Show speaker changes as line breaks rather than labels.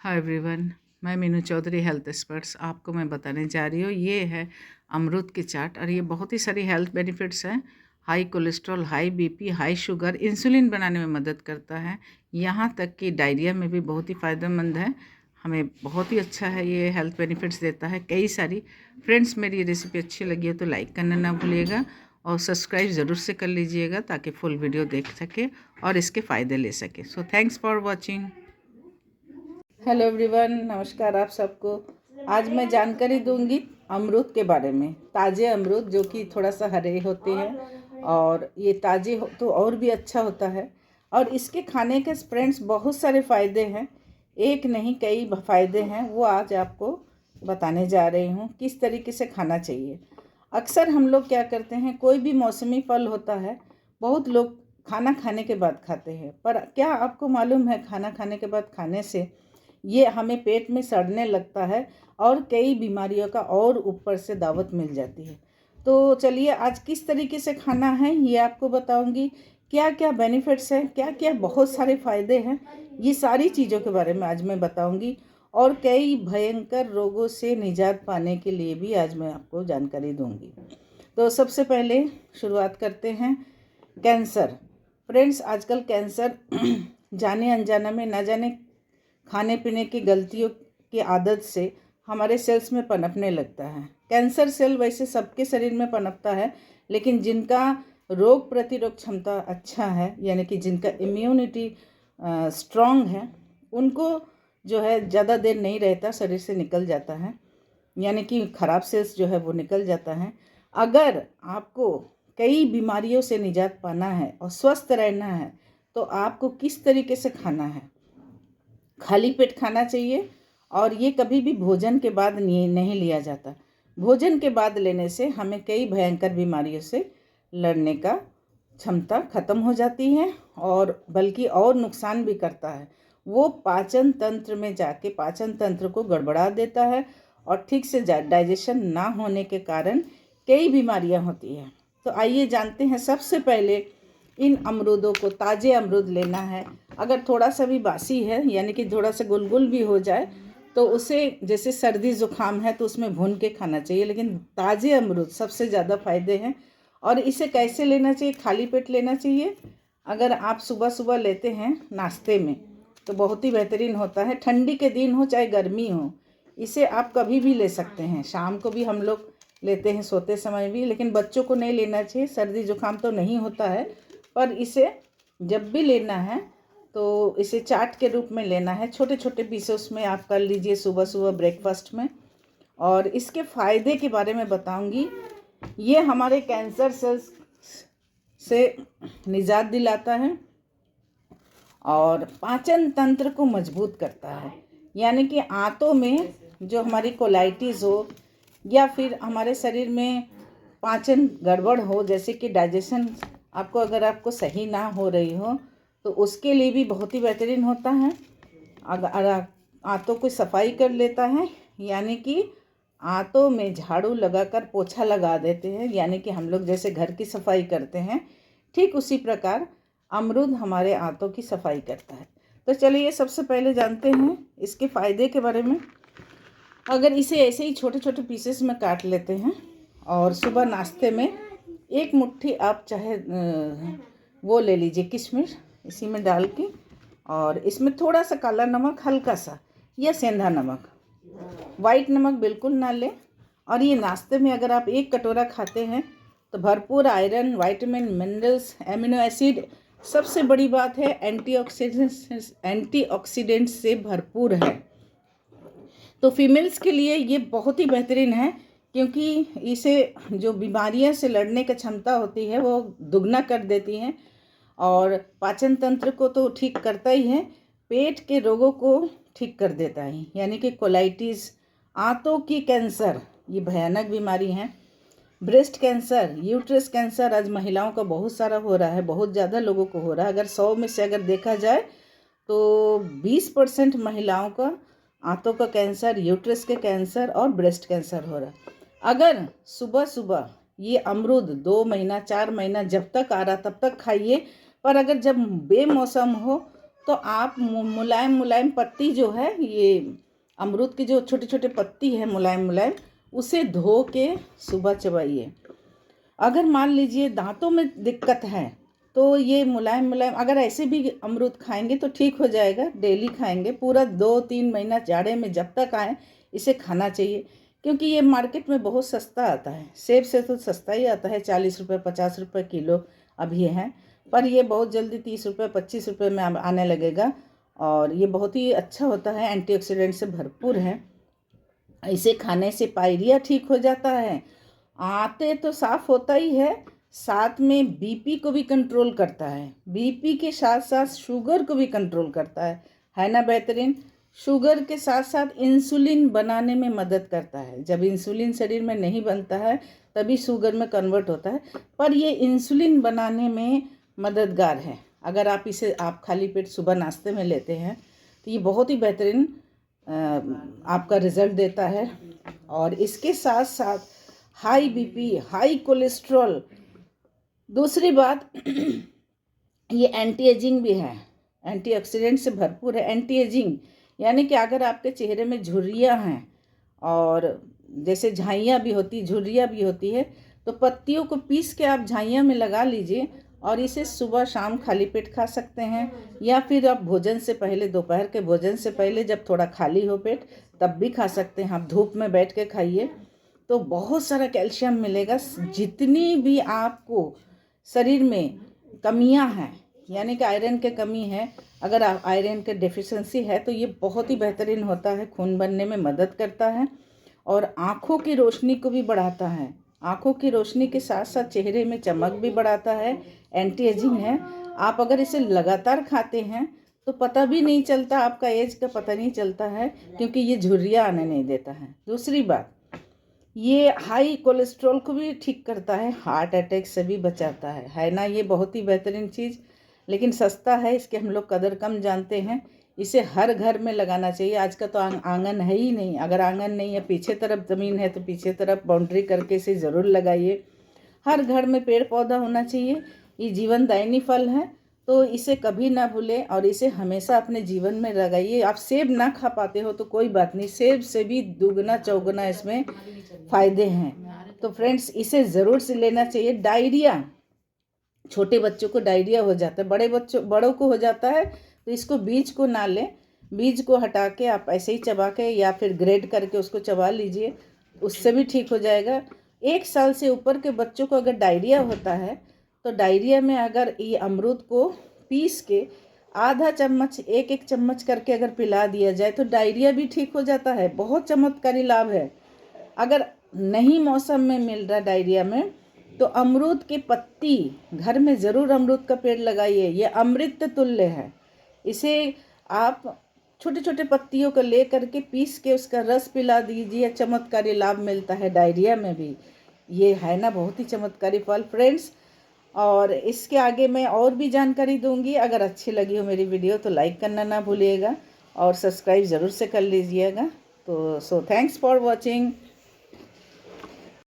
Hi everyone, मैं Meenu Chaudhary health experts आपको मैं बताने जा रही हूँ। ये है अमरूद की चाट और ये बहुत ही सारी हेल्थ बेनिफिट्स हैं। High cholesterol, high BP, high sugar, insulin बनाने में मदद करता है। यहाँ तक कि डायरिया में भी बहुत ही फ़ायदेमंद है। हमें बहुत ही अच्छा है, ये हेल्थ बेनिफिट्स देता है कई सारी। फ्रेंड्स, मेरी ये रेसिपी अच्छी लगी हो तो लाइक करना ना भूलिएगा और सब्सक्राइब ज़रूर से कर लीजिएगा ताकि फुल वीडियो देख सके और इसके फ़ायदे ले सके। So thanks for watching. Hello everyone, नमस्कार आप सबको। आज मैं जानकारी दूंगी अमरूद के बारे में। ताज़े अमरूद जो कि थोड़ा सा हरे होते हैं और ये ताज़े हो तो और भी अच्छा होता है। और इसके खाने के फ्रेंड्स बहुत सारे फ़ायदे हैं, एक नहीं कई फ़ायदे हैं। वो आज आपको बताने जा रही हूँ किस तरीके से खाना चाहिए। अक्सर हम लोग क्या करते हैं, कोई भी मौसमी फल होता है, बहुत लोग खाना खाने के बाद खाते हैं। पर क्या आपको मालूम है, खाना खाने के बाद खाने से ये हमें पेट में सड़ने लगता है और कई बीमारियों का और ऊपर से दावत मिल जाती है। तो चलिए आज किस तरीके से खाना है ये आपको बताऊंगी। क्या क्या बेनिफिट्स हैं, क्या क्या बहुत सारे फ़ायदे हैं, ये सारी चीज़ों के बारे में आज मैं बताऊंगी। और कई भयंकर रोगों से निजात पाने के लिए भी आज मैं आपको जानकारी दूंगी। तो सबसे पहले शुरुआत करते हैं कैंसर। फ्रेंड्स, आजकल कैंसर जाने अनजाने में, ना जाने खाने पीने की गलतियों की आदत से हमारे सेल्स में पनपने लगता है। कैंसर सेल वैसे सबके शरीर में पनपता है, लेकिन जिनका रोग प्रतिरोधक क्षमता अच्छा है, यानी कि जिनका इम्यूनिटी स्ट्रॉन्ग है, उनको जो है ज़्यादा देर नहीं रहता, शरीर से निकल जाता है, यानी कि ख़राब सेल्स जो है वो निकल जाता है। अगर आपको कई बीमारियों से निजात पाना है और स्वस्थ रहना है तो आपको किस तरीके से खाना है। खाली पेट खाना चाहिए और ये कभी भी भोजन के बाद नहीं लिया जाता। भोजन के बाद लेने से हमें कई भयंकर बीमारियों से लड़ने का क्षमता खत्म हो जाती है और बल्कि और नुकसान भी करता है। वो पाचन तंत्र में जाके पाचन तंत्र को गड़बड़ा देता है और ठीक से डाइजेशन ना होने के कारण कई बीमारियां होती हैं। तो आइए जानते हैं। सबसे पहले इन अमरूदों को, ताज़े अमरूद लेना है। अगर थोड़ा सा भी बासी है, यानी कि थोड़ा सा गुलगुल भी हो जाए, तो उसे, जैसे सर्दी ज़ुकाम है तो उसमें भून के खाना चाहिए, लेकिन ताज़े अमरूद सबसे ज़्यादा फ़ायदे हैं। और इसे कैसे लेना चाहिए? खाली पेट लेना चाहिए। अगर आप सुबह सुबह लेते हैं नाश्ते में तो बहुत ही बेहतरीन होता है। ठंडी के दिन हो चाहे गर्मी हो, इसे आप कभी भी ले सकते हैं। शाम को भी हम लोग लेते हैं, सोते समय भी, लेकिन बच्चों को नहीं लेना चाहिए। सर्दी जुकाम तो नहीं होता है, पर इसे जब भी लेना है तो इसे चाट के रूप में लेना है। छोटे छोटे पीसेस में आप कर लीजिए सुबह सुबह ब्रेकफास्ट में। और इसके फ़ायदे के बारे में बताऊंगी। ये हमारे कैंसर सेल्स से निजात दिलाता है और पाचन तंत्र को मजबूत करता है। यानी कि आंतों में जो हमारी कोलाइटिस हो या फिर हमारे शरीर में पाचन गड़बड़ हो, जैसे कि डाइजेशन अगर आपको सही ना हो रही हो, तो उसके लिए भी बहुत ही बेहतरीन होता है। अगर आंतों की सफाई कर लेता है, यानी कि आंतों में झाड़ू लगाकर पोछा लगा देते हैं, यानी कि हम लोग जैसे घर की सफाई करते हैं, ठीक उसी प्रकार अमरूद हमारे आंतों की सफाई करता है। तो चलिए सबसे पहले जानते हैं इसके फ़ायदे के बारे में। अगर इसे ऐसे ही छोटे छोटे पीसेस में काट लेते हैं और सुबह नाश्ते में एक मुट्ठी आप चाहे वो ले लीजिए किशमिश, इसी में डाल के, और इसमें थोड़ा सा काला नमक हल्का सा, या सेंधा नमक, वाइट नमक बिल्कुल ना लें। और ये नाश्ते में अगर आप एक कटोरा खाते हैं तो भरपूर iron, vitamin, minerals, amino acid, सबसे बड़ी बात है एंटीऑक्सीडेंट से भरपूर है। तो फीमेल्स के लिए ये बहुत ही बेहतरीन है, क्योंकि इसे जो बीमारियों से लड़ने की क्षमता होती है वो दुगना कर देती हैं। और पाचन तंत्र को तो ठीक करता ही है, पेट के रोगों को ठीक कर देता है, यानी कि कोलाइटिस, आंतों की कैंसर, ये भयानक बीमारी है। ब्रेस्ट कैंसर, यूट्रस कैंसर आज महिलाओं का बहुत सारा हो रहा है, बहुत ज़्यादा लोगों को हो रहा है। अगर 100 में से अगर देखा जाए तो 20% महिलाओं का आंतों का कैंसर, यूट्रस के कैंसर और ब्रेस्ट कैंसर हो रहा है। अगर सुबह सुबह ये अमरूद 2 महीना 4 महीना जब तक आ रहा तब तक खाइए, पर अगर जब बेमौसम हो तो आप मुलायम मुलायम पत्ती जो है, ये अमरूद की जो छोटे छोटे पत्ती है मुलायम मुलायम, उसे धो के सुबह चबाइए। अगर मान लीजिए दांतों में दिक्कत है तो ये मुलायम मुलायम अगर ऐसे भी अमरूद खाएंगे तो ठीक हो जाएगा। डेली खाएंगे पूरा 2-3 महीना, जाड़े में जब तक आए इसे खाना चाहिए, क्योंकि ये मार्केट में बहुत सस्ता आता है। सेब से तो सस्ता ही आता है, 40 रुपये 50 रुपये किलो अभी है, पर ये बहुत जल्दी 30 रुपये 25 रुपये में आने लगेगा। और ये बहुत ही अच्छा होता है, एंटीऑक्सीडेंट से भरपूर है। इसे खाने से पायरिया ठीक हो जाता है, आंतें तो साफ होता ही है, साथ में बीपी को भी कंट्रोल करता है। बीपी के साथ साथ शुगर को भी कंट्रोल करता है ना बेहतरीन। शुगर के साथ साथ इंसुलिन बनाने में मदद करता है। जब इंसुलिन शरीर में नहीं बनता है तभी शुगर में कन्वर्ट होता है, पर ये इंसुलिन बनाने में मददगार है। अगर आप इसे आप खाली पेट सुबह नाश्ते में लेते हैं तो ये बहुत ही बेहतरीन आपका रिज़ल्ट देता है। और इसके साथ साथ हाई बीपी, हाई कोलेस्ट्रॉल, दूसरी बात ये एंटी एजिंग भी है, एंटीऑक्सीडेंट से भरपूर है। एंटी एजिंग यानी कि अगर आपके चेहरे में झुर्रियाँ हैं और जैसे झाइयाँ भी होती, झुर्रियाँ भी होती है, तो पत्तियों को पीस के आप झाइयाँ में लगा लीजिए और इसे सुबह शाम खाली पेट खा सकते हैं, या फिर आप भोजन से पहले, दोपहर के भोजन से पहले जब थोड़ा खाली हो पेट तब भी खा सकते हैं। आप धूप में बैठ के खाइए तो बहुत सारा कैल्शियम मिलेगा। जितनी भी आपको शरीर में कमियां हैं, यानी कि आयरन के कमी है, अगर आयरन के डेफिशिएंसी है तो ये बहुत ही बेहतरीन होता है, खून बनने में मदद करता है और आँखों की रोशनी को भी बढ़ाता है। आँखों की रोशनी के साथ साथ चेहरे में चमक भी बढ़ाता है, एंटी एजिंग है। आप अगर इसे लगातार खाते हैं तो पता भी नहीं चलता, आपका एज का पता नहीं चलता है, क्योंकि ये झुर्रियाँ आने नहीं देता है। दूसरी बात, ये हाई कोलेस्ट्रॉल को भी ठीक करता है, हार्ट अटैक से भी बचाता है ना। ये बहुत ही बेहतरीन चीज़, लेकिन सस्ता है, इसके हम लोग कदर कम जानते हैं। इसे हर घर में लगाना चाहिए। आज का तो आंगन है ही नहीं, अगर आंगन नहीं है, पीछे तरफ ज़मीन है तो पीछे तरफ बाउंड्री करके इसे ज़रूर लगाइए। हर घर में पेड़ पौधा होना चाहिए। ये जीवनदायिनी फल है, तो इसे कभी ना भूलें और इसे हमेशा अपने जीवन में लगाइए। आप सेब ना खा पाते हो तो कोई बात नहीं, सेब से भी दुगना चौगुना इसमें फ़ायदे हैं। तो फ्रेंड्स, इसे ज़रूर से लेना चाहिए। डायरिया, छोटे बच्चों को डायरिया हो जाता है, बड़ों को हो जाता है, तो इसको बीज को ना लें, बीज को हटा के आप ऐसे ही चबा के या फिर ग्रेट करके उसको चबा लीजिए, उससे भी ठीक हो जाएगा। 1 साल से ऊपर के बच्चों को अगर डायरिया होता है तो डायरिया में अगर ये अमरूद को पीस के आधा चम्मच, 1-1 चम्मच करके अगर पिला दिया जाए तो डायरिया भी ठीक हो जाता है। बहुत चमत्कारी लाभ है। अगर नहीं मौसम में मिल रहा डायरिया में तो अमरूद की पत्ती, घर में ज़रूर अमरूद का पेड़ लगाइए, ये अमृत तुल्य है। इसे आप छोटे छोटे पत्तियों को ले करके पीस के उसका रस पिला दीजिए, चमत्कारी लाभ मिलता है डायरिया में भी। ये है ना बहुत ही चमत्कारी फल फ्रेंड्स। और इसके आगे मैं और भी जानकारी दूंगी। अगर अच्छी लगी हो मेरी वीडियो तो लाइक करना ना भूलिएगा और सब्सक्राइब ज़रूर से कर लीजिएगा। तो थैंक्स फॉर वॉचिंग।